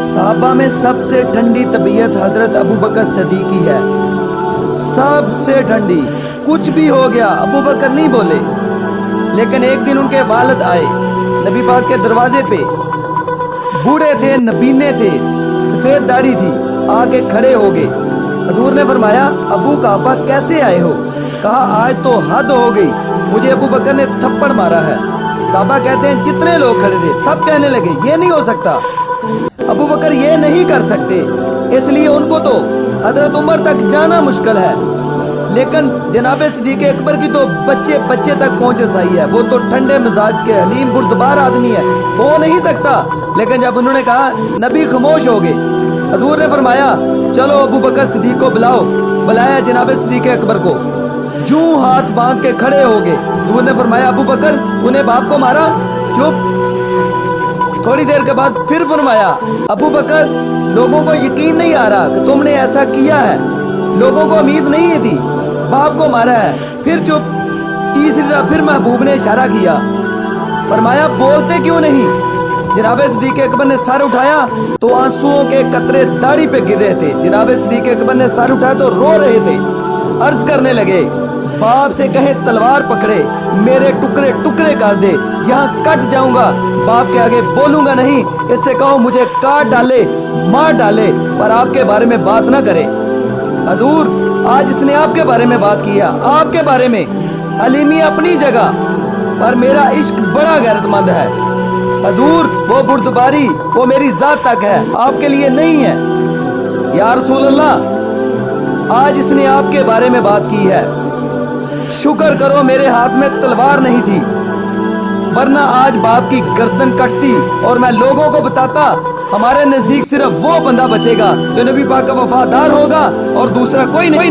صحابہ میں سب سے ٹھنڈی طبیعت حضرت ابو بکر صدیق کی ہے، سب سے ٹھنڈی۔ کچھ بھی ہو گیا ابو بکر نہیں بولے۔ لیکن ایک دن ان کے والد آئے نبی پاک کے دروازے پہ، بوڑھے تھے، نبینے تھے، سفید داڑھی تھی، آ کے کھڑے ہو گئے۔ حضور نے فرمایا ابو کافا کیسے آئے ہو؟ کہا آج تو حد ہو گئی، مجھے ابو بکر نے تھپڑ مارا ہے۔ صحابہ کہتے ہیں جتنے لوگ کھڑے تھے سب کہنے لگے یہ نہیں ہو سکتا، ابو بکر یہ نہیں کر سکتے، اس لیے ان کو تو حضرت عمر تک جانا مشکل ہے۔ لیکن جناب صدیق اکبر کی تو بچے بچے تک پہنچ رسائی ہے، وہ تو ٹھنڈے مزاج کے حلیم بردبار آدمی ہے، ہو نہیں سکتا۔ لیکن جب انہوں نے کہا نبی خاموش ہو گئے۔ حضور نے فرمایا چلو ابو بکر صدیق کو بلاؤ۔ بلایا جناب صدیق اکبر کو، یوں ہاتھ باندھ کے کھڑے ہو گئے۔ حضور نے فرمایا ابو بکر تو نے باپ کو مارا؟ چپ۔ تھوڑی دیر کے بعد پھر فرمایا ابو بکر لوگوں کو یقین نہیں آ رہا کہ تم نے ایسا کیا ہے، لوگوں کو امید نہیں تھی، باپ کو مارا ہے۔ پھر چپ۔ تیسری دفعہ پھر محبوب نے اشارہ کیا، فرمایا بولتے کیوں نہیں؟ جناب صدیق اکبر نے سر اٹھایا تو آنسوؤں کے قطرے داڑھی پہ گر رہے تھے۔ جناب صدیق اکبر نے سر اٹھایا تو رو رہے تھے، عرض کرنے لگے باپ سے کہیں تلوار پکڑے میرے ٹکڑے ٹکڑے کر دے، یہاں کٹ جاؤں گا، باپ کے آگے بولوں گا نہیں، اس سے کہو مجھے کاٹ ڈالے، مار ڈالے، پر آپ کے بارے میں بات نہ کرے۔ حضور آج اس نے آپ کے بارے میں بات کیا، آپ کے بارے میں، حلیمی اپنی جگہ، پر میرا عشق بڑا غیرت مند ہے۔ حضور وہ بردباری وہ میری ذات تک ہے، آپ کے لیے نہیں ہے۔ یا رسول اللہ آج اس نے آپ کے بارے میں بات کی ہے، شکر کرو میرے ہاتھ میں تلوار نہیں تھی، ورنہ آج باپ کی گردن کٹتی اور میں لوگوں کو بتاتا ہمارے نزدیک صرف وہ بندہ بچے گا جو نبی پاک کا وفادار ہوگا اور دوسرا کوئی نہیں۔